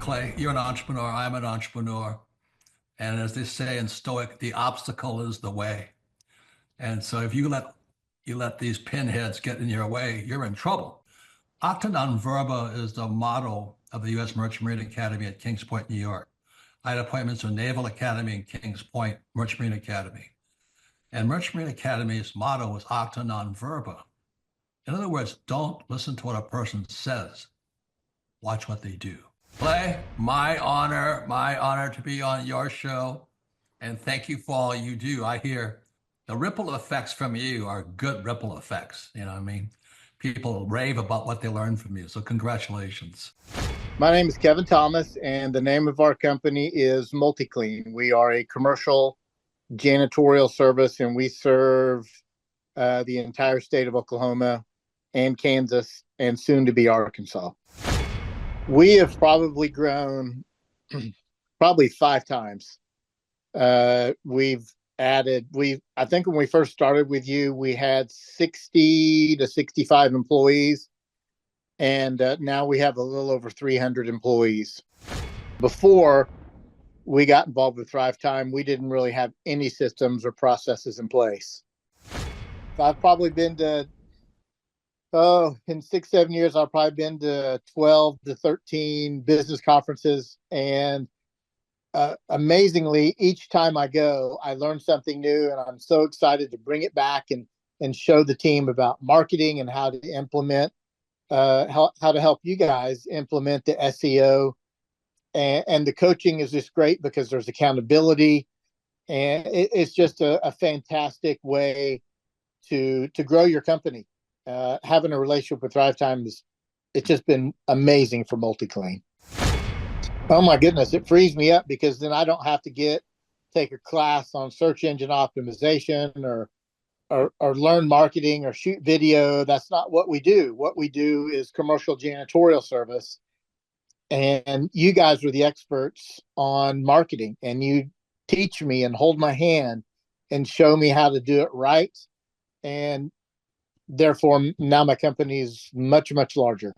Clay, you're an entrepreneur. I'm an entrepreneur. And as they say in Stoic, the obstacle is the way. And so if you let these pinheads get in your way, you're in trouble. Acta non verba is the motto of the U.S. Merchant Marine Academy at Kings Point, New York. I had appointments to Naval Academy and Kings Point Merchant Marine Academy. And Merchant Marine Academy's motto was acta non verba. In other words, don't listen to what a person says. Watch what they do. Clay, my honor to be on your show. And thank you for all you do. I hear the ripple effects from you are good ripple effects. You know what I mean? People rave about what they learn from you. So congratulations. My name is Kevin Thomas, and the name of our company is MultiClean. We are a commercial janitorial service, and we serve the entire state of Oklahoma and Kansas and soon to be Arkansas. We have probably grown probably 5 times. We've added, I think when we first started with you, we had 60 to 65 employees. And now we have a little over 300 employees. Before we got involved with Thrive Time, we didn't really have any systems or processes in place. I've probably been to, in 6-7 years, I've probably been to 12 to 13 business conferences. And amazingly, each time I go, I learn something new, and I'm so excited to bring it back and show the team about marketing and how to implement, how to help you guys implement the SEO. And the coaching is just great because there's accountability, and it's just a fantastic way to grow your company. Having a relationship with Thrive Time it's just been amazing for MultiClean. Oh my goodness, it frees me up because then I don't have to take a class on search engine optimization or learn marketing or shoot video. That's not what we do. What we do is commercial janitorial service. And you guys are the experts on marketing, and you teach me and hold my hand and show me how to do it right. And therefore, now my company is much, much larger.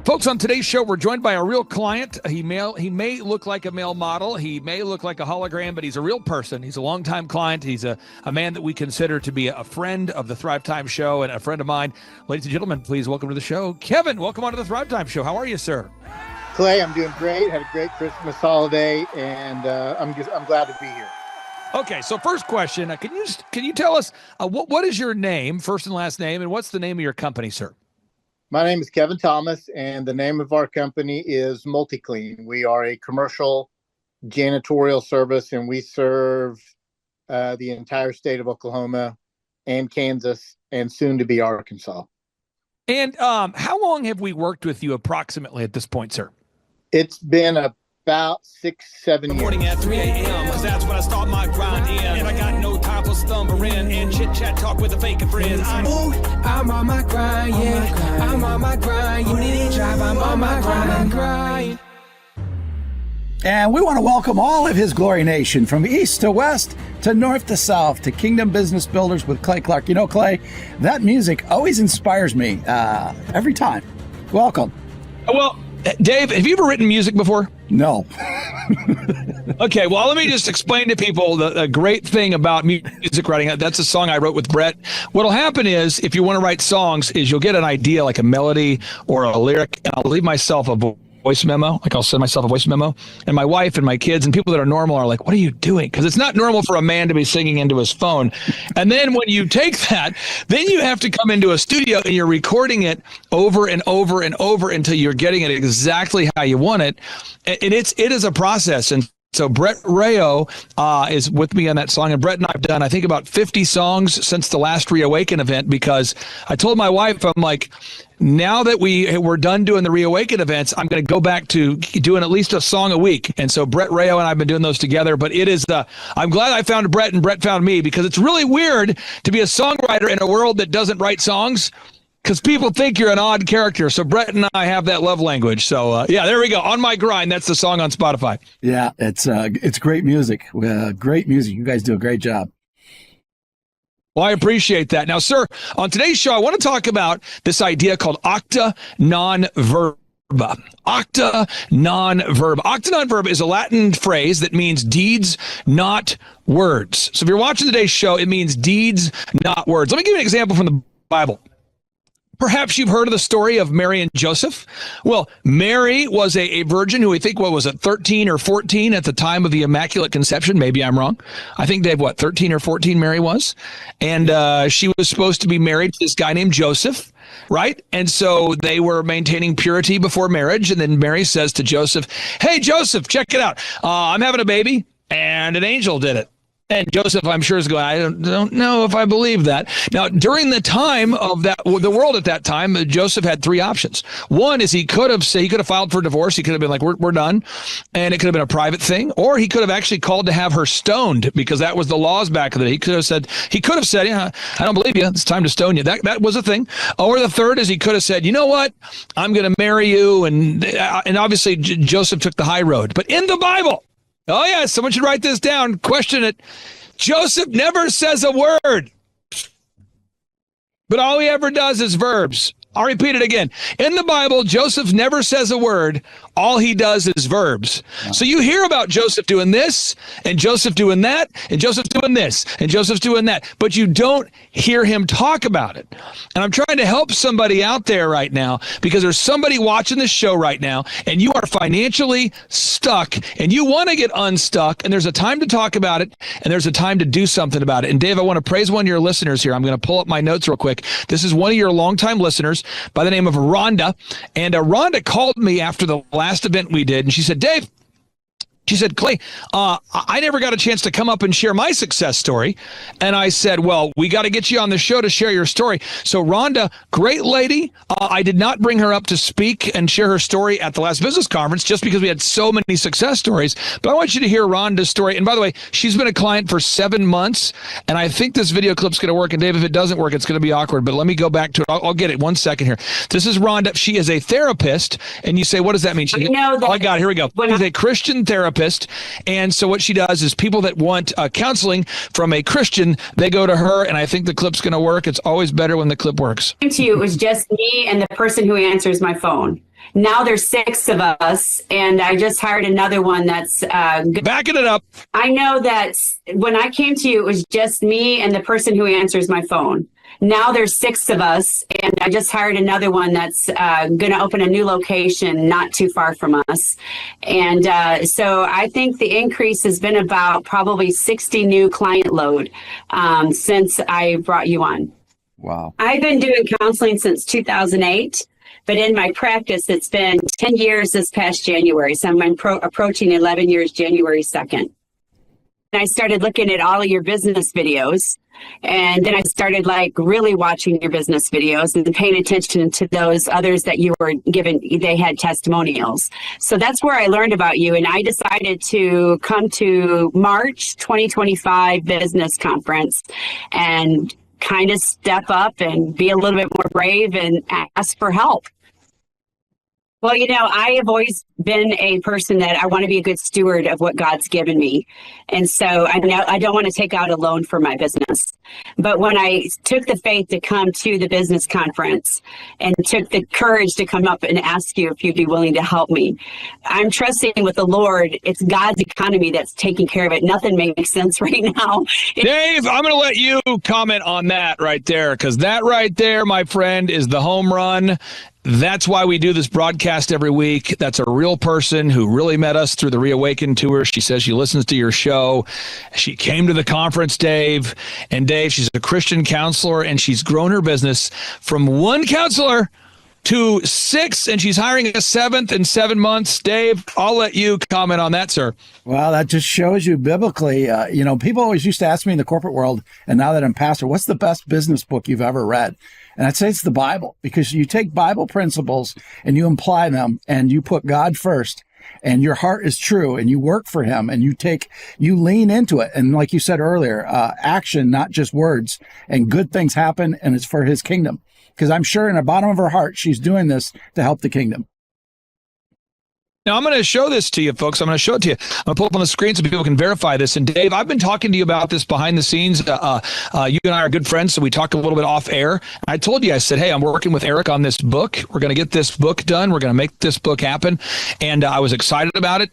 Folks, on today's show, we're joined by a real client. He may look like a male model. He may look like a hologram, but he's a real person. He's a longtime client. He's a man that we consider to be a friend of the Thrive Time Show and a friend of mine. Ladies and gentlemen, please welcome to the show, Kevin. Welcome onto the Thrive Time Show. How are you, sir? Clay, I'm doing great. Had a great Christmas holiday, and I'm glad to be here. Okay, so first question, can you tell us what is your name, first and last name, and what's the name of your company, sir? My name is Kevin Thomas, and the name of our company is MultiClean. We are a commercial janitorial service, and we serve the entire state of Oklahoma and Kansas and soon to be Arkansas. And how long have we worked with you approximately at this point, sir? It's been about 6-7 years. Morning at 3 a.m. because that's when I start my grind in. And I got no time for stumbling and chit chat talk with the fake friends. I'm on my grind, yeah. I'm on my grind. You need to drive, I'm on my grind. And we want to welcome all of his Glory Nation from east to west to north to south to Kingdom Business Builders with Clay Clark. You know, Clay, that music always inspires me every time. Welcome. Well, Dave, have you ever written music before? No. Okay, well, let me just explain to people the great thing about music writing. That's a song I wrote with Brett. What'll happen is, if you want to write songs, is you'll get an idea like a melody or a lyric, and I'll leave myself a voice memo. Like, I'll send myself a voice memo, and my wife and my kids and people that are normal are like, what are you doing? Because it's not normal for a man to be singing into his phone. And then when you take that, then you have to come into a studio and you're recording it over and over and over until you're getting it exactly how you want it. And it is a process. And so Brett Rayo is with me on that song, and Brett and I have done, I think, about 50 songs since the last Reawaken event, because I told my wife, I'm like, now that we're done doing the Reawaken events, I'm going to go back to doing at least a song a week. And so Brett Rayo and I have been doing those together, but it is I'm glad I found Brett and Brett found me, because it's really weird to be a songwriter in a world that doesn't write songs, because people think you're an odd character. So Brett and I have that love language. So yeah, there we go. On My Grind. That's the song on Spotify. Yeah, it's great music. Great music. You guys do a great job. Well, I appreciate that. Now, sir, on today's show, I want to talk about this idea called acta non verba. Octa non-verb. Octa non-verb is a Latin phrase that means deeds, not words. So if you're watching today's show, it means deeds, not words. Let me give you an example from the Bible. Perhaps you've heard of the story of Mary and Joseph. Well, Mary was a virgin who I think, 13 or 14 at the time of the Immaculate Conception? Maybe I'm wrong. I think Dave, 13 or 14 Mary was? And she was supposed to be married to this guy named Joseph, right? And so they were maintaining purity before marriage. And then Mary says to Joseph, hey, Joseph, check it out. I'm having a baby, and an angel did it. And Joseph, I'm sure, is going, I don't know if I believe that. Now, during the time of the world at that time, Joseph had three options. One is he could have filed for divorce. He could have been like, we're done. And it could have been a private thing. Or he could have actually called to have her stoned, because that was the laws back in the day. He could have said, yeah, I don't believe you. It's time to stone you. That was a thing. Or the third is he could have said, you know what? I'm going to marry you. And obviously Joseph took the high road. But in the Bible, oh, yeah, someone should write this down. Question it. Joseph never says a word, but all he ever does is verbs. I'll repeat it again. In the Bible, Joseph never says a word. All he does is verbs. So you hear about Joseph doing this, and Joseph doing that, and Joseph doing this, and Joseph doing that, but you don't hear him talk about it. And I'm trying to help somebody out there right now, because there's somebody watching this show right now, and you are financially stuck, and you want to get unstuck, and there's a time to talk about it, and there's a time to do something about it. And Dave, I want to praise one of your listeners here. I'm going to pull up my notes real quick. This is one of your longtime listeners by the name of Rhonda. And Rhonda called me after the last event we did, and she said, Dave, she said, Clay, I never got a chance to come up and share my success story. And I said, well, we got to get you on the show to share your story. So Rhonda, great lady. I did not bring her up to speak and share her story at the last business conference just because we had so many success stories. But I want you to hear Rhonda's story. And by the way, she's been a client for 7 months. And I think this video clip's going to work. And Dave, if it doesn't work, it's going to be awkward. But let me go back to it. I'll get it 1 second here. This is Rhonda. She is a therapist. And you say, what does that mean? She, oh, I got it. Here we go. She's a Christian therapist. And so what she does is people that want counseling from a Christian, they go to her, and I think the clip's going to work. It's always better when the clip works. To you, it was just me and the person who answers my phone. Now there's 6 of us, and I just hired another one that's backing it up. I know that when I came to you, it was just me and the person who answers my phone. Now there's 6 of us, and I just hired another one that's going to open a new location not too far from us. And so I think the increase has been about probably 60 new client load since I brought you on. Wow. I've been doing counseling since 2008. But in my practice, it's been 10 years this past January. So I'm approaching 11 years, January 2nd. And I started looking at all of your business videos. And then I started really watching your business videos and paying attention to those others that you were given. They had testimonials. So that's where I learned about you. And I decided to come to March 2025 business conference and kind of step up and be a little bit more brave and ask for help. Well, I have always been a person that I want to be a good steward of what God's given me. And so I don't want to take out a loan for my business. But when I took the faith to come to the business conference and took the courage to come up and ask you if you'd be willing to help me, I'm trusting with the Lord. It's God's economy that's taking care of it. Nothing makes sense right now. Dave, I'm going to let you comment on that right there, because that right there, my friend, is the home run. That's why we do this broadcast every week. That's a real person who really met us through the Reawaken tour. She says she listens to your show. She came to the conference, Dave. And Dave, she's a Christian counselor, and she's grown her business from 1 counselor to 6, and she's hiring a 7th in 7 months. Dave, I'll let you comment on that, sir. Well, that just shows you biblically, people always used to ask me in the corporate world, and now that I'm pastor, what's the best business book you've ever read? And I'd say it's the Bible, because you take Bible principles and you apply them and you put God first, and your heart is true and you work for him and you lean into it. And like you said earlier, action, not just words, and good things happen, and it's for his kingdom. Because I'm sure in the bottom of her heart, she's doing this to help the kingdom. Now, I'm going to show this to you, folks. I'm going to show it to you. I'm going to pull up on the screen so people can verify this. And Dave, I've been talking to you about this behind the scenes. You and I are good friends, so we talked a little bit off air. I told you, I said, hey, I'm working with Eric on this book. We're going to get this book done. We're going to make this book happen. And I was excited about it.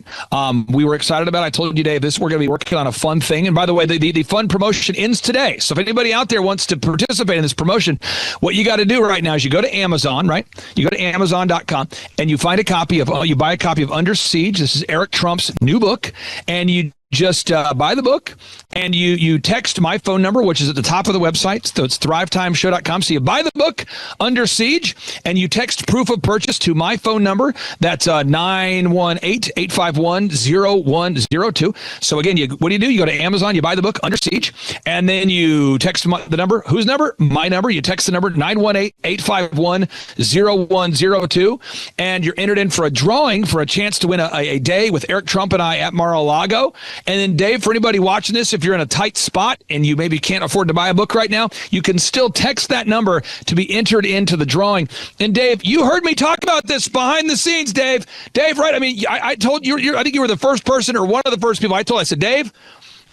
We were excited about it. I told you, Dave, we're going to be working on a fun thing. And by the way, the fun promotion ends today. So if anybody out there wants to participate in this promotion, what you got to do right now is you go to Amazon, right? You go to Amazon.com and you find a copy of, you buy a copy of Under Siege. This is Eric Trump's new book, and you just buy the book, and you text my phone number, which is at the top of the website. So it's thrivetimeshow.com. So you buy the book, Under Siege, and you text proof of purchase to my phone number. That's 918-851-0102. So again, what do? You go to Amazon, you buy the book, Under Siege, and then you text the number. Whose number? My number. You text the number 918-851-0102, and you're entered in for a drawing for a chance to win a day with Eric Trump and I at Mar-a-Lago. And then, Dave, for anybody watching this, if you're in a tight spot and you maybe can't afford to buy a book right now, you can still text that number to be entered into the drawing. And, Dave, you heard me talk about this behind the scenes, Dave. Dave, right? I mean, I told you, I think you were the first person or one of the first people I said, Dave,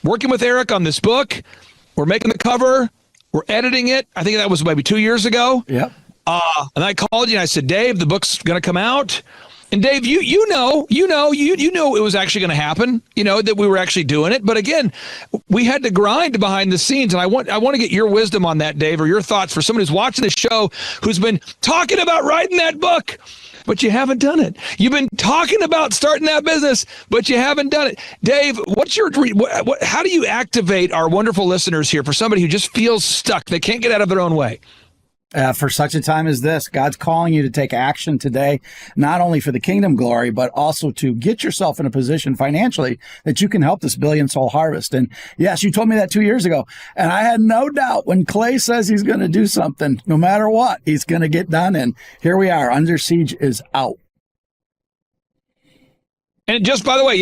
working with Eric on this book. We're making the cover. We're editing it. I think that was maybe 2 years ago. Yep. And I called you and I said, Dave, the book's going to come out. And Dave, you know it was actually going to happen, that we were actually doing it. But again, we had to grind behind the scenes. And I want to get your wisdom on that, Dave, or your thoughts for somebody who's watching the show, who's been talking about writing that book, but you haven't done it. You've been talking about starting that business, but you haven't done it. Dave, how do you activate our wonderful listeners here for somebody who just feels stuck? They can't get out of their own way. For such a time as this, God's calling you to take action today, not only for the kingdom glory, but also to get yourself in a position financially that you can help this billion soul harvest. And yes, you told me that 2 years ago. And I had no doubt when Clay says he's going to do something, no matter what, he's going to get done. And here we are. Under Siege is out. And just by the way,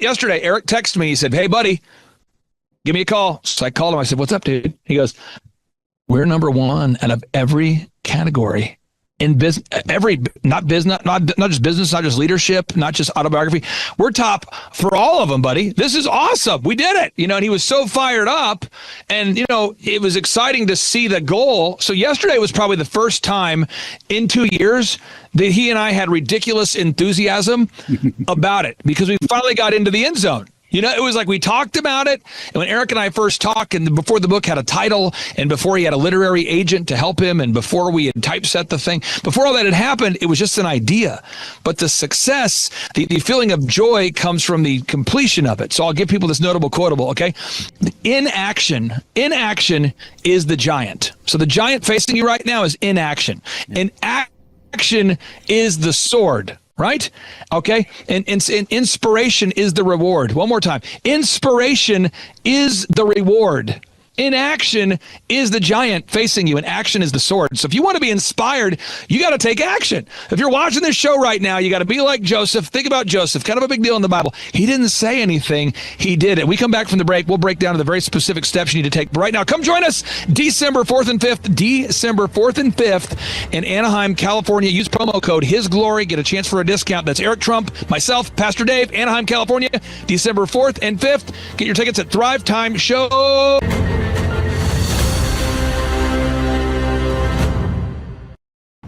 yesterday, Eric texted me. He said, hey, buddy, give me a call. So I called him. I said, what's up, dude? He goes, we're number one out of every category in business, not just business, not just leadership, not just autobiography. We're top for all of them, buddy. This is awesome. We did it, and he was so fired up, and, it was exciting to see the goal. So yesterday was probably the first time in 2 years that he and I had ridiculous enthusiasm about it, because we finally got into the end zone. It was like we talked about it, and when Eric and I first talked, and before the book had a title, and before he had a literary agent to help him, and before we had typeset the thing, before all that had happened, it was just an idea. But the success, the feeling of joy comes from the completion of it. So I'll give people this notable quotable, okay? Inaction is the giant. So the giant facing you right now is inaction. And action is the sword. Right? Okay. And inspiration is the reward. One more time. Inspiration is the reward. Inaction is the giant facing you, and action is the sword. So if you want to be inspired, you got to take action. If you're watching this show right now, you got to be like Joseph. Think about Joseph, kind of a big deal in the Bible. He didn't say anything. He did it. We come back from the break. We'll break down to the very specific steps you need to take. But right now, come join us December 4th and 5th in Anaheim, California. Use promo code His Glory. Get a chance for a discount. That's Eric Trump, myself, Pastor Dave, Anaheim, California, December 4th and 5th. Get your tickets at Thrive Time Show.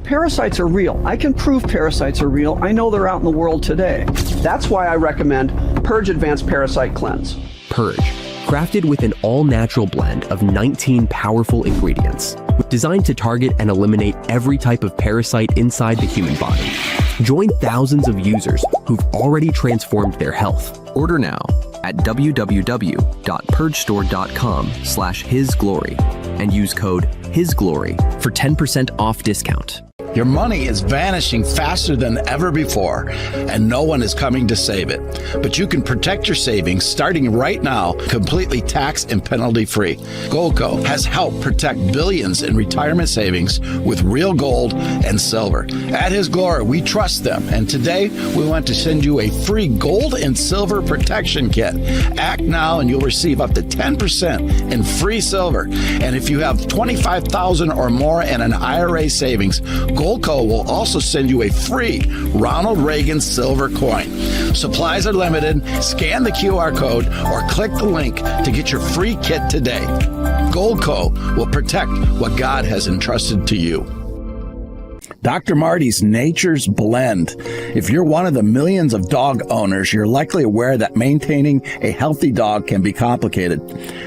Parasites are real. I can prove parasites are real. I know they're out in the world today. That's why I recommend Purge Advanced Parasite Cleanse. Purge, crafted with an all-natural blend of 19 powerful ingredients, designed to target and eliminate every type of parasite inside the human body. Join thousands of users who've already transformed their health. Order now at www.purgestore.com/hisglory and use code HISGLORY for 10% off discount. Your money is vanishing faster than ever before, and no one is coming to save it. But you can protect your savings starting right now, completely tax and penalty free. Goldco has helped protect billions in retirement savings with real gold and silver. At His Glory, we trust them, and today we want to send you a free gold and silver protection kit. Act now and you'll receive up to 10% in free silver. And if you have $25,000 or more in an IRA savings, Goldco will also send you a free Ronald Reagan silver coin. Supplies are limited. Scan the QR code or click the link to get your free kit today. Goldco will protect what God has entrusted to you. Dr. Marty's Nature's Blend. If you're one of the millions of dog owners, you're likely aware that maintaining a healthy dog can be complicated.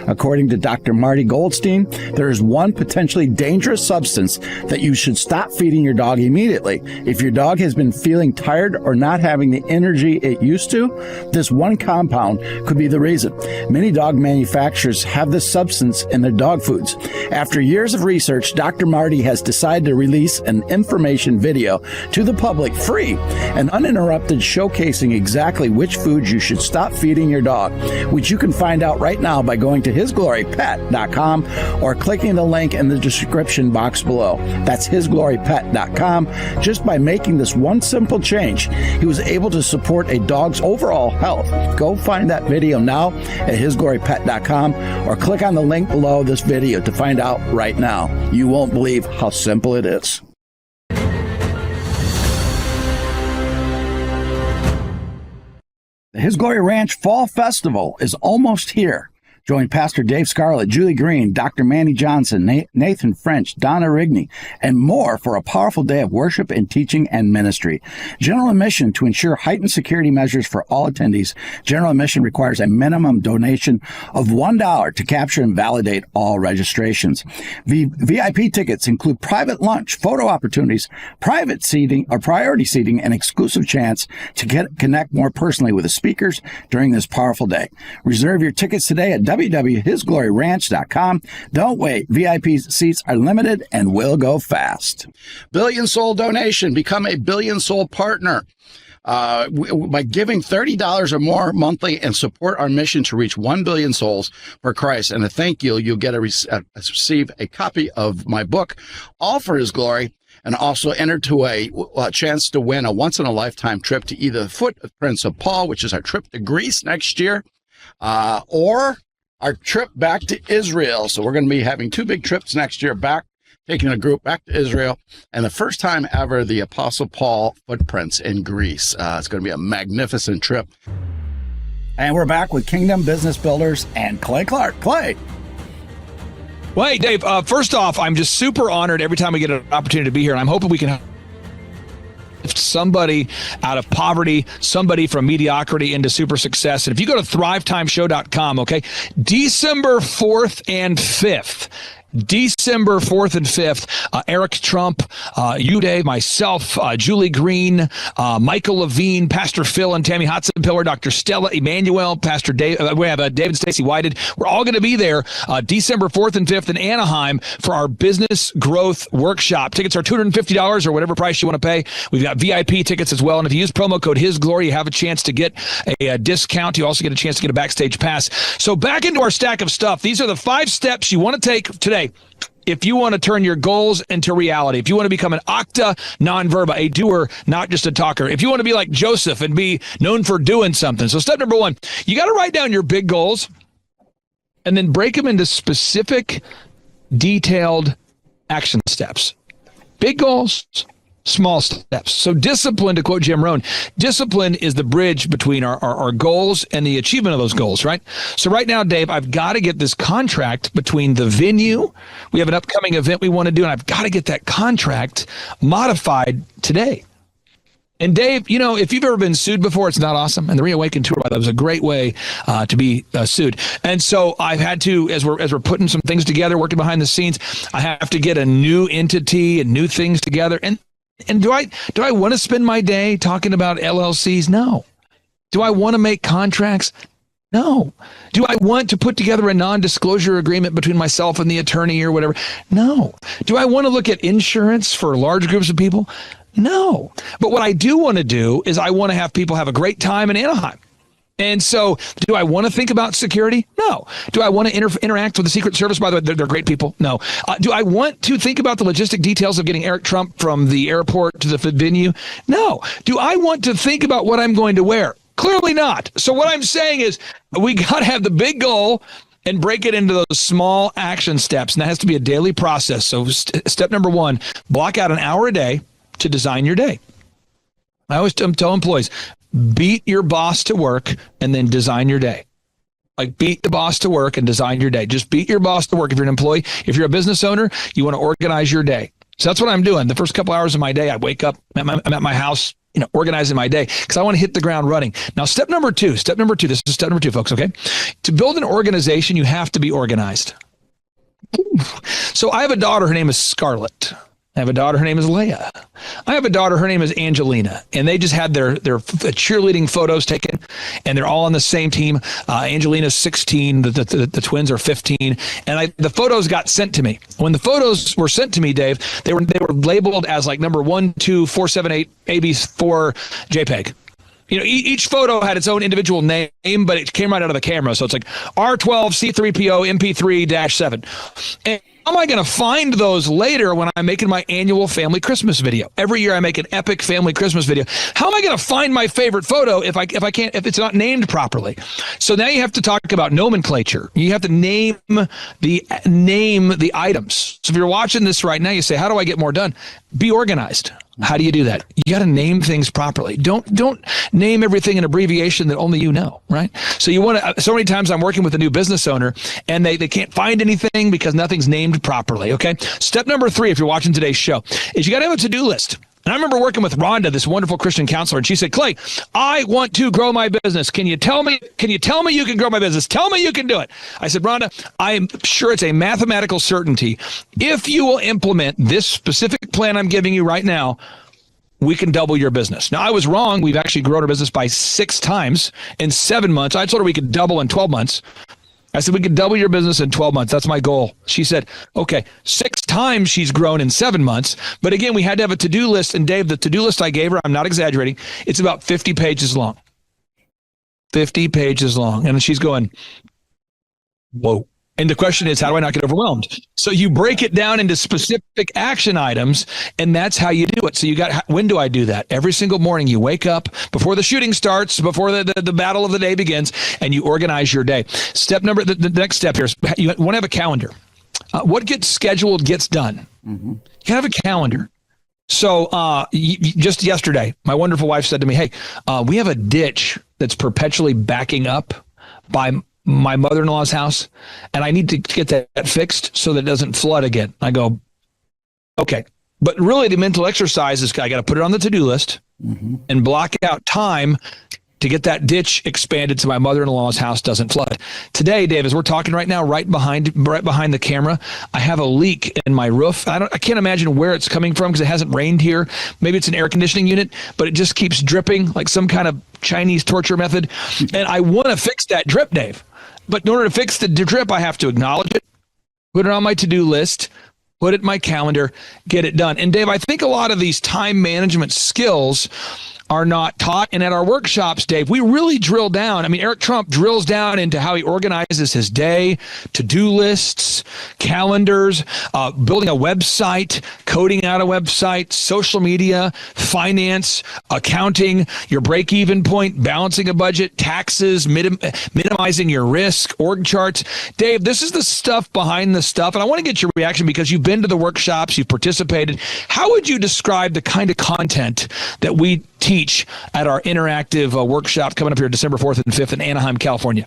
According to Dr. Marty Goldstein, there is one potentially dangerous substance that you should stop feeding your dog immediately. If your dog has been feeling tired or not having the energy it used to, this one compound could be the reason. Many dog manufacturers have this substance in their dog foods. After years of research, Dr. Marty has decided to release an information video to the public, free and uninterrupted, showcasing exactly which foods you should stop feeding your dog, which you can find out right now by going to hisglorypet.com or clicking the link in the description box below. That's hisglorypet.com. Just by making this one simple change, he was able to support a dog's overall health. Go find that video now at hisglorypet.com or click on the link below this video to find out right now. You won't believe how simple it is. The His Glory Ranch Fall Festival is almost here. Join Pastor Dave Scarlett, Julie Green, Dr. Manny Johnson, Nathan French, Donna Rigney, and more for a powerful day of worship and teaching and ministry. General admission to ensure heightened security measures for all attendees. General admission requires a minimum donation of $1 to capture and validate all registrations. VIP tickets include private lunch, photo opportunities, private seating or priority seating, and exclusive chance to connect more personally with the speakers during this powerful day. Reserve your tickets today at www.hisgloryranch.com. Don't wait. VIP seats are limited and will go fast. Billion Soul donation. Become a Billion Soul partner. By giving $30 or more monthly and support our mission to reach 1 billion souls for Christ. And a thank you, you'll get receive a copy of my book, All for His Glory, and also enter to a chance to win a once-in-a-lifetime trip to either the Footprints of Paul, which is our trip to Greece next year, or our trip back to Israel. So we're going to be having two big trips next year, taking a group back to Israel, and the first time ever, the Apostle Paul Footprints in Greece. It's going to be a magnificent trip. And we're back with Kingdom Business Builders and Clay Clark. Clay. Well, hey, Dave, first off, I'm just super honored every time we get an opportunity to be here, and I'm hoping we can lift somebody out of poverty, somebody from mediocrity into super success. And if you go to thrivetimeshow.com, okay, December 4th and 5th, December 4th and 5th, Eric Trump, you, Dave, myself, Julie Green, Michael Levine, Pastor Phil and Tammy Hotzenpiller, Dr. Stella Emmanuel, Pastor Dave, we have David and Stacy Whited. We're all going to be there December 4th and 5th in Anaheim for our business growth workshop. Tickets are $250 or whatever price you want to pay. We've got VIP tickets as well. And if you use promo code HisGlory, you have a chance to get a discount. You also get a chance to get a backstage pass. So back into our stack of stuff. These are the 5 steps you want to take today if you want to turn your goals into reality, if you want to become an acta non verba, a doer, not just a talker, if you want to be like Joseph and be known for doing something. So step number 1, you got to write down your big goals and then break them into specific, detailed action steps. Big goals, small steps. So discipline, to quote Jim Rohn, discipline is the bridge between our goals and the achievement of those goals, right? So right now, Dave, I've got to get this contract between the venue. We have an upcoming event we want to do, and I've got to get that contract modified today. And Dave, you know, if you've ever been sued before, it's not awesome. And the Reawaken Tour, that was a great way to be sued. And so I've had to, as we're putting some things together, working behind the scenes, I have to get a new entity and new things together. And do I want to spend my day talking about LLCs? No. Do I want to make contracts? No. Do I want to put together a non-disclosure agreement between myself and the attorney or whatever? No. Do I want to look at insurance for large groups of people? No. But what I do want to do is I want to have people have a great time in Anaheim. And so do I want to think about security? No. Do I want to interact with the Secret Service? By the way, they're great people. No. Do I want to think about the logistic details of getting Eric Trump from the airport to the venue? No. Do I want to think about what I'm going to wear? Clearly not. So what I'm saying is we got to have the big goal and break it into those small action steps. And that has to be a daily process. So step number 1, block out an hour a day to design your day. I always tell employees, beat your boss to work and then design your day. Like, beat the boss to work and design your day. Just beat your boss to work. If you're an employee, if you're a business owner, you want to organize your day. So that's what I'm doing. The first couple hours of my day, I wake up, I'm at my house, organizing my day because I want to hit the ground running. Now, step number two, this is step number 2, folks, okay? To build an organization, you have to be organized. So I have a daughter, her name is Scarlett. I have a daughter, her name is Leia. I have a daughter, her name is Angelina, and they just had their cheerleading photos taken, and they're all on the same team. Angelina's 16, the twins are 15, and the photos got sent to me. When the photos were sent to me, Dave, they were labeled as like number 1, 2, 4, 7, 8, AB4 JPEG. Each photo had its own individual name, but it came right out of the camera. So it's like R12 C3PO MP3-7. And how am I going to find those later when I'm making my annual family Christmas video? Every year I make an epic family Christmas video. How am I going to find my favorite photo if it's not named properly? So now you have to talk about nomenclature. You have to name the items. So if you're watching this right now, you say, how do I get more done? Be organized. How do you do that? You got to name things properly. Don't name everything an abbreviation that only you know, right? So you want to. So many times I'm working with a new business owner and they can't find anything because nothing's named properly. Okay. Step number 3, if you're watching today's show, is you got to have a to-do list. And I remember working with Rhonda, this wonderful Christian counselor, and she said, Clay, I want to grow my business. Can you tell me you can grow my business? Tell me you can do it. I said, Rhonda, I am sure it's a mathematical certainty. If you will implement this specific plan I'm giving you right now, we can double your business. Now, I was wrong. We've actually grown our business by 6 times in 7 months. I told her we could double in 12 months. I said, we could double your business in 12 months. That's my goal. She said, okay, 6 times she's grown in 7 months. But again, we had to have a to-do list. And Dave, the to-do list I gave her, I'm not exaggerating, it's about 50 pages long. 50 pages long. And she's going, whoa. And the question is, how do I not get overwhelmed? So you break it down into specific action items, and that's how you do it. So when do I do that? Every single morning you wake up before the shooting starts, before the battle of the day begins, and you organize your day. The next step here is you want to have a calendar. What gets scheduled gets done. Mm-hmm. You have a calendar. So just yesterday, my wonderful wife said to me, hey, we have a ditch that's perpetually backing up by my mother-in-law's house, and I need to get that fixed so that it doesn't flood again. I go, okay. But really the mental exercise is I got to put it on the to-do list and block out time to get that ditch expanded so my mother-in-law's house doesn't flood. Today, Dave, as we're talking right now, right behind the camera, I have a leak in my roof. I can't imagine where it's coming from because it hasn't rained here. Maybe it's an air conditioning unit, but it just keeps dripping like some kind of Chinese torture method. And I want to fix that drip, Dave. But in order to fix the drip, I have to acknowledge it, put it on my to-do list, put it in my calendar, get it done. And Dave, I think a lot of these time management skills are not taught. And at our workshops, Dave, we really drill down. I mean, Eric Trump drills down into how he organizes his day, to-do lists, calendars, building a website, coding out a website, social media, finance, accounting, your break-even point, balancing a budget, taxes, minimizing your risk, org charts. Dave, this is the stuff behind the stuff. And I want to get your reaction because you've been to the workshops, you've participated. How would you describe the kind of content that we teach at our interactive workshop coming up here December 4th and 5th in Anaheim, California?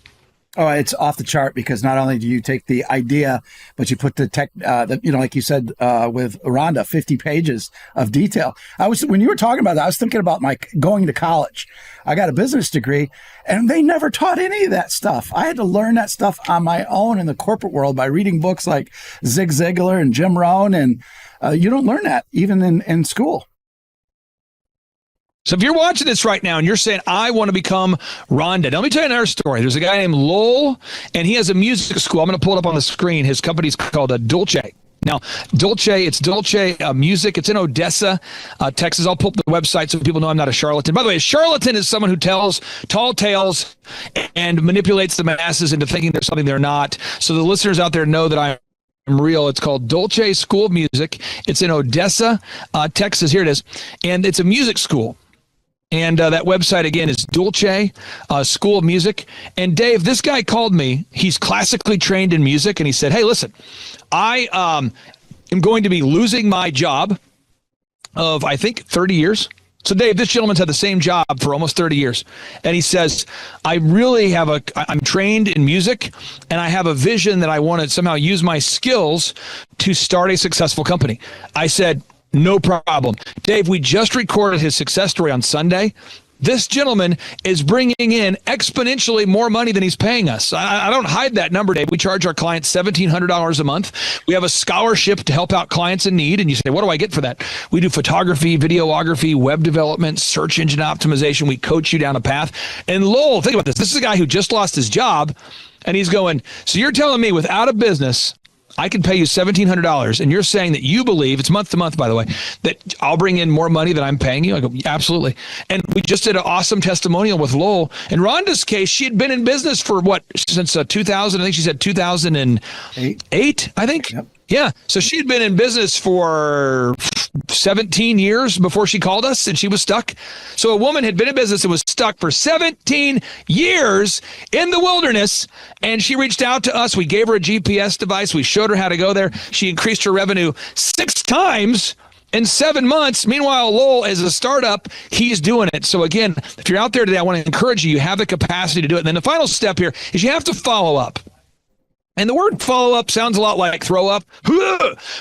Oh, it's off the chart because not only do you take the idea, but you put the tech, like you said with Rhonda, 50 pages of detail. When you were talking about that, I was thinking about my going to college. I got a business degree and they never taught any of that stuff. I had to learn that stuff on my own in the corporate world by reading books like Zig Ziglar and Jim Rohn. And you don't learn that even in school. So if you're watching this right now and you're saying, I want to become Rhonda, let me tell you another story. There's a guy named Lowell, and he has a music school. I'm going to pull it up on the screen. His company's called Dolce. Now, it's Dolce Music. It's in Odessa, Texas. I'll pull up the website so people know I'm not a charlatan. By the way, a charlatan is someone who tells tall tales and manipulates the masses into thinking there's something they're not. So the listeners out there know that I'm real. It's called Dolce School of Music. It's in Odessa, Texas. Here it is. And it's a music school. And that website, again, is Dolce School of Music. And Dave, this guy called me. He's classically trained in music. And he said, hey, listen, I am going to be losing my job. of, I think, 30 years. So Dave, this gentleman's had the same job for almost 30 years. And he says, I'm trained in music and I have a vision that I want to somehow use my skills to start a successful company. I said, no problem. Dave, we just recorded his success story on Sunday. This gentleman is bringing in exponentially more money than he's paying us. I don't hide that number, Dave. We charge our clients $1,700 a month. We have a scholarship to help out clients in need. And you say, what do I get for that? We do photography, videography, web development, search engine optimization. We coach you down a path. And Lowell, think about this. This is a guy who just lost his job. And he's going, so you're telling me without a business, I can pay you $1,700, and you're saying that you believe, it's month to month, by the way, that I'll bring in more money than I'm paying you? I go, absolutely. And we just did an awesome testimonial with Lowell. In Rhonda's case, she had been in business for since 2000, I think she said 2008, I think. Yep. Yeah. So she had been in business for 17 years before she called us, and she was stuck. So a woman had been in business and was stuck for 17 years in the wilderness, and she reached out to us. We gave her a GPS device. We showed her how to go there. She increased her revenue 6 times in 7 months. Meanwhile, Lowell, as a startup, he's doing it. So again, if you're out there today, I want to encourage you. You have the capacity to do it. And then the final step here is you have to follow up. And the word follow up sounds a lot like throw up.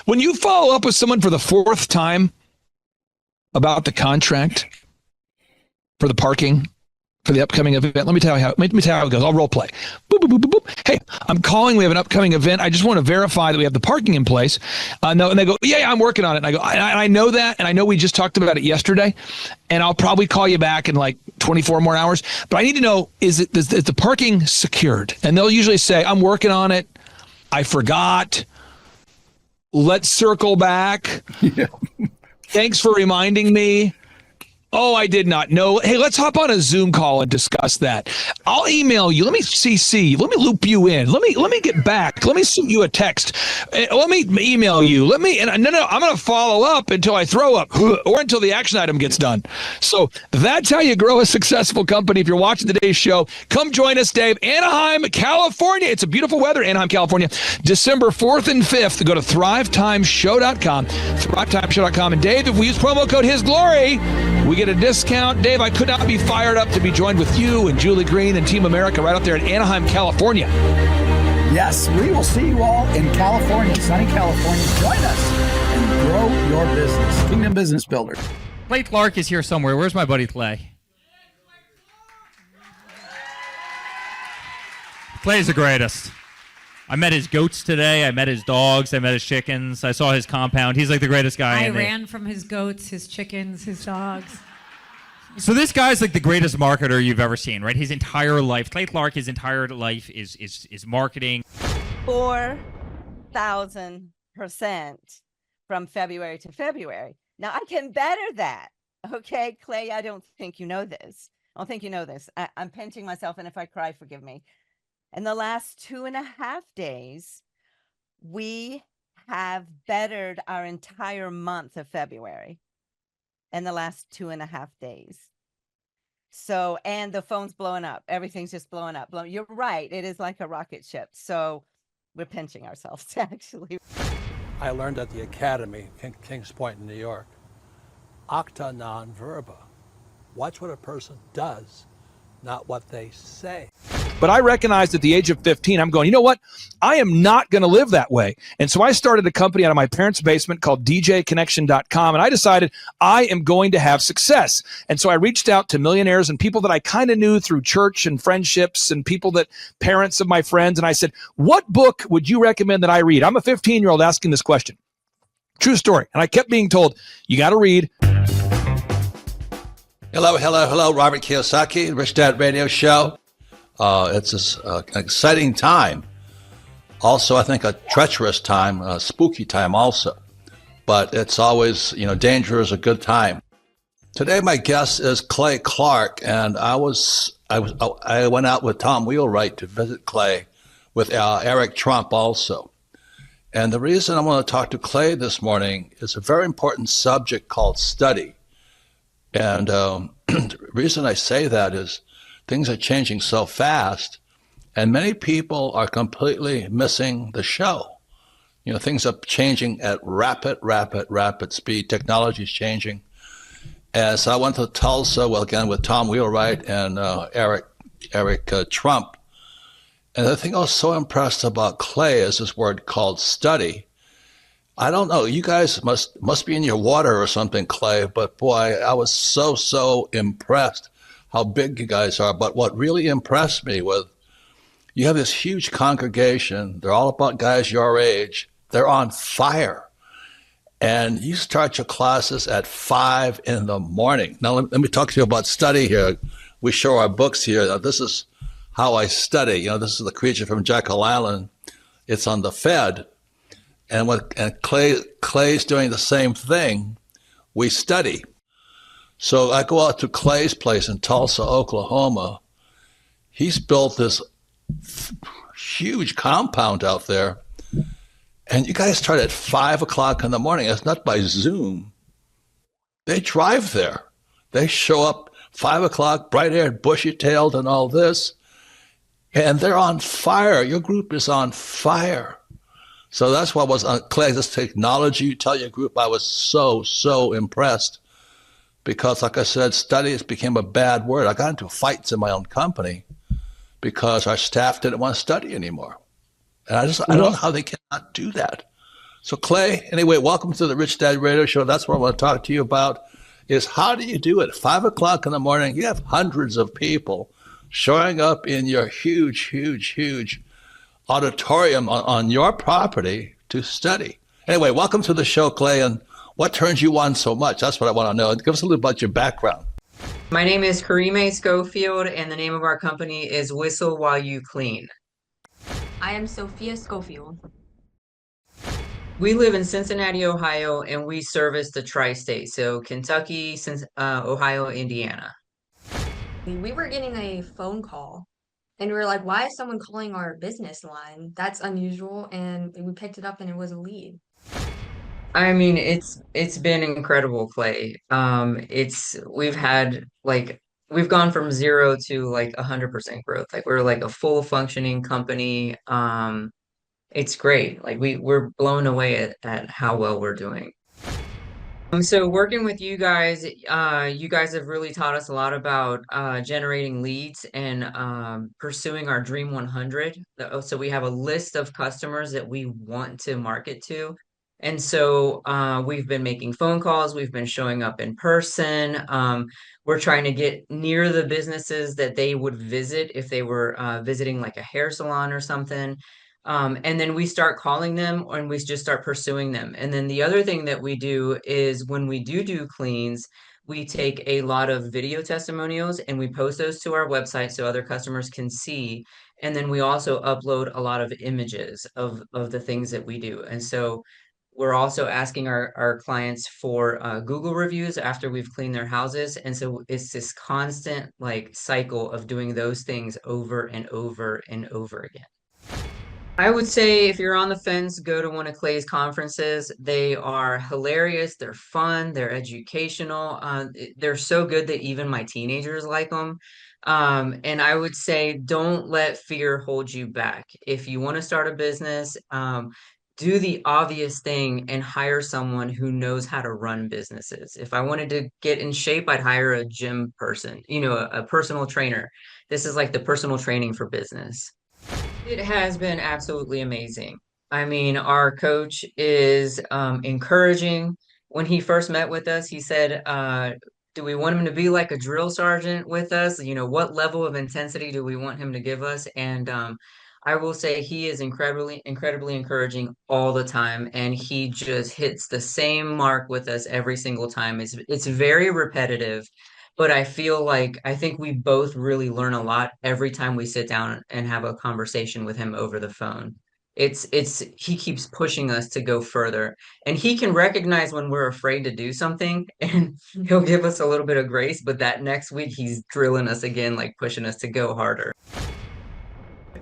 When you follow up with someone for the 4th time about the contract for the parking for the upcoming event, let me tell you how it goes. I'll role play. Boop, boop, boop, boop, boop. Hey, I'm calling. We have an upcoming event. I just want to verify that we have the parking in place. No, and they go, yeah, I'm working on it. And I go, I know that, and I know we just talked about it yesterday, and I'll probably call you back in like 24 more hours. But I need to know, is the parking secured? And they'll usually say, I'm working on it. I forgot. Let's circle back. Yeah. Thanks for reminding me. Oh, I did not know. Hey, let's hop on a Zoom call and discuss that. I'll email you. Let me CC. Let me loop you in. Let me get back. Let me send you a text. Let me email you. No, I'm going to follow up until I throw up or until the action item gets done. So that's how you grow a successful company. If you're watching today's show, come join us, Dave. Anaheim, California. It's a beautiful weather, Anaheim, California. December 4th and 5th. Go to thrivetimeshow.com, thrivetimeshow.com. And Dave, if we use promo code HISGLORY, we get a discount. Dave, I could not be fired up to be joined with you and Julie Green and Team America right out there in Anaheim, California. Yes, we will see you all in California, sunny California. Join us and grow your business. Kingdom Business Builders. Clay Clark is here somewhere. Where's my buddy Clay? Clay's the greatest. I met his goats today. I met his dogs. I met his chickens. I saw his compound. He's like the greatest guy. I ran from his goats, his chickens, his dogs. So this guy's like the greatest marketer you've ever seen, right? His entire life, Clay Clark, his entire life is marketing. 4,000% from February to February. Now I can better that. Okay, Clay, I don't think you know this. I'm pinching myself, and if I cry, forgive me. In the last 2.5 days, we have bettered our entire month of February in the last 2.5 days. So, and the phone's blowing up. Everything's just blowing up. You're right. It is like a rocket ship. So we're pinching ourselves, actually. I learned at the Academy, Kings Point in New York, acta non verba. Watch what a person does, not what they say. But I recognized at the age of 15, I'm going, you know what? I am not going to live that way. And so I started a company out of my parents' basement called djconnection.com. And I decided I am going to have success. And so I reached out to millionaires and people that I kind of knew through church and friendships and parents of my friends. And I said, what book would you recommend that I read? I'm a 15-year-old asking this question. True story. And I kept being told, you got to read. Hello, Robert Kiyosaki, Rich Dad Radio Show. It's an exciting time. Also, I think a treacherous time, a spooky time also. But it's always, danger is a good time. Today, my guest is Clay Clark, and I went out with Tom Wheelwright to visit Clay with Eric Trump also. And the reason I want to talk to Clay this morning is a very important subject called study. And the reason I say that is things are changing so fast, and many people are completely missing the show. Things are changing at rapid speed. Technology is changing. And so I went to Tulsa, well, again, with Tom Wheelwright and Eric Trump. And the thing I was so impressed about Clay is this word called study. I don't know, you guys must be in your water or something, Clay, but boy, I was so impressed how big you guys are. But what really impressed me was you have this huge congregation. They're all about guys your age. They're on fire. And you start your classes at 5 in the morning. Now, let me talk to you about study here. We show our books here. Now, this is how I study. This is the creature from Jekyll Island. It's on the Fed. And Clay's doing the same thing. We study. So I go out to Clay's place in Tulsa, Oklahoma. He's built this huge compound out there. And you guys start at 5 o'clock in the morning. It's not by Zoom. They drive there. They show up 5 o'clock, bright-haired, bushy-tailed, and all this. And they're on fire. Your group is on fire. So that's what was on Clay, this technology. You tell your group, I was so impressed. Because, like I said, studies became a bad word. I got into fights in my own company because our staff didn't want to study anymore. And I don't know how they cannot do that. So Clay, anyway, welcome to the Rich Dad Radio Show. That's what I want to talk to you about is how do you do it? 5 o'clock in the morning, you have hundreds of people showing up in your huge auditorium on your property to study. Anyway, welcome to the show, Clay. And what turns you on so much? That's what I want to know. Give us a little about your background. My name is Karime Schofield, and the name of our company is Whistle While You Clean. I am Sophia Schofield. We live in Cincinnati, Ohio, and we service the tri-state, so Kentucky, Ohio, Indiana. We were getting a phone call, and we were like, why is someone calling our business line? That's unusual, and we picked it up, and it was a lead. I mean, it's been incredible, Clay. We've gone from 0 to like 100% growth. Like we're like a full functioning company. It's great. Like we're blown away at how well we're doing. So working with you guys have really taught us a lot about generating leads and pursuing our Dream 100. So we have a list of customers that we want to market to. And so we've been making phone calls, we've been showing up in person. We're trying to get near the businesses that they would visit if they were visiting like a hair salon or something. And then we start calling them and we just start pursuing them. And then the other thing that we do is when we do cleans, we take a lot of video testimonials and we post those to our website so other customers can see. And then we also upload a lot of images of the things that we do. And so we're also asking our clients for Google reviews after we've cleaned their houses. And so it's this constant like cycle of doing those things over and over and over again. I would say if you're on the fence, go to one of Clay's conferences. They are hilarious. They're fun. They're educational. They're so good that even my teenagers like them. And I would say don't let fear hold you back. If you want to start a business, do the obvious thing and hire someone who knows how to run businesses. If I wanted to get in shape, I'd hire a gym person, a personal trainer. This is like the personal training for business. It has been absolutely amazing. I mean, our coach is encouraging. When he first met with us, he said, do we want him to be like a drill sergeant with us? What level of intensity do we want him to give us? And I will say he is incredibly encouraging all the time. And he just hits the same mark with us every single time. It's very repetitive. But I think we both really learn a lot every time we sit down and have a conversation with him over the phone. He keeps pushing us to go further, and he can recognize when we're afraid to do something and he'll give us a little bit of grace, but that next week he's drilling us again, like pushing us to go harder.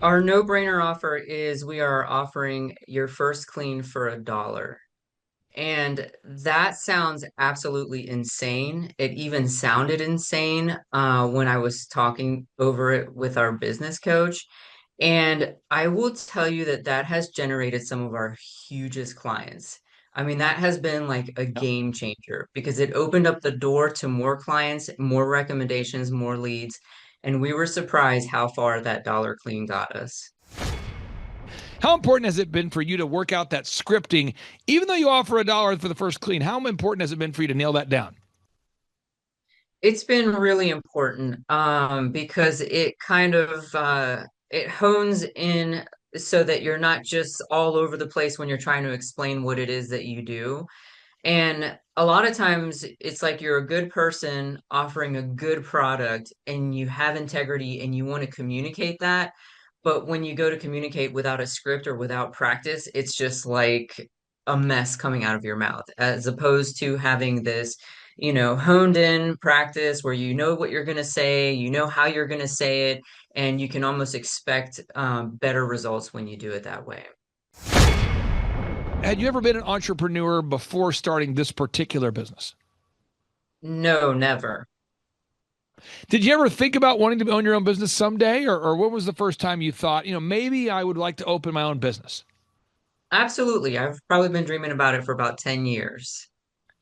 Our no-brainer offer is we are offering your first clean for $1. And that sounds absolutely insane. It even sounded insane when I was talking over it with our business coach. And I will tell you that that has generated some of our hugest clients. I mean, that has been like a game changer because it opened up the door to more clients, more recommendations, more leads. And we were surprised how far that dollar clean got us. How important has it been for you to work out that scripting, even though you offer $1 for the first clean? How important has it been for you to nail that down? It's been really important because it kind of it hones in so that you're not just all over the place when you're trying to explain what it is that you do. And a lot of times it's like you're a good person offering a good product and you have integrity and you want to communicate that. But when you go to communicate without a script or without practice, it's just like a mess coming out of your mouth, as opposed to having this, honed in practice where you know what you're going to say, you know how you're going to say it, and you can almost expect better results when you do it that way. Had you ever been an entrepreneur before starting this particular business? No, never. Did you ever think about wanting to own your own business someday? Or what was the first time you thought, maybe I would like to open my own business? Absolutely. I've probably been dreaming about it for about 10 years.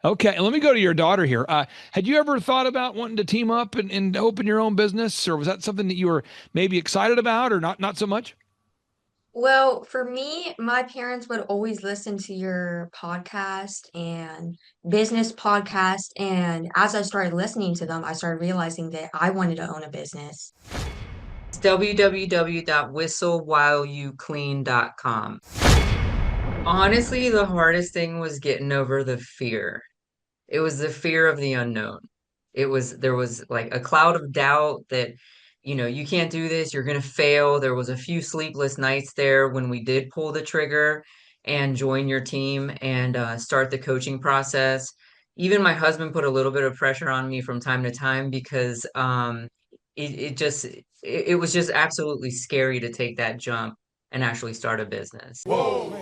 Okay, and let me go to your daughter here. Had you ever thought about wanting to team up and open your own business, or was that something that you were maybe excited about, or not so much? Well, for me, my parents would always listen to your podcast and business podcast. And as I started listening to them, I started realizing that I wanted to own a business. It's www.whistlewhileyouclean.com. Honestly, the hardest thing was getting over the fear. It was the fear of the unknown. There was like a cloud of doubt that, you can't do this, you're going to fail. There was a few sleepless nights there when we did pull the trigger and join your team and start the coaching process. Even my husband put a little bit of pressure on me from time to time because it was just absolutely scary to take that jump and actually start a business. Whoa,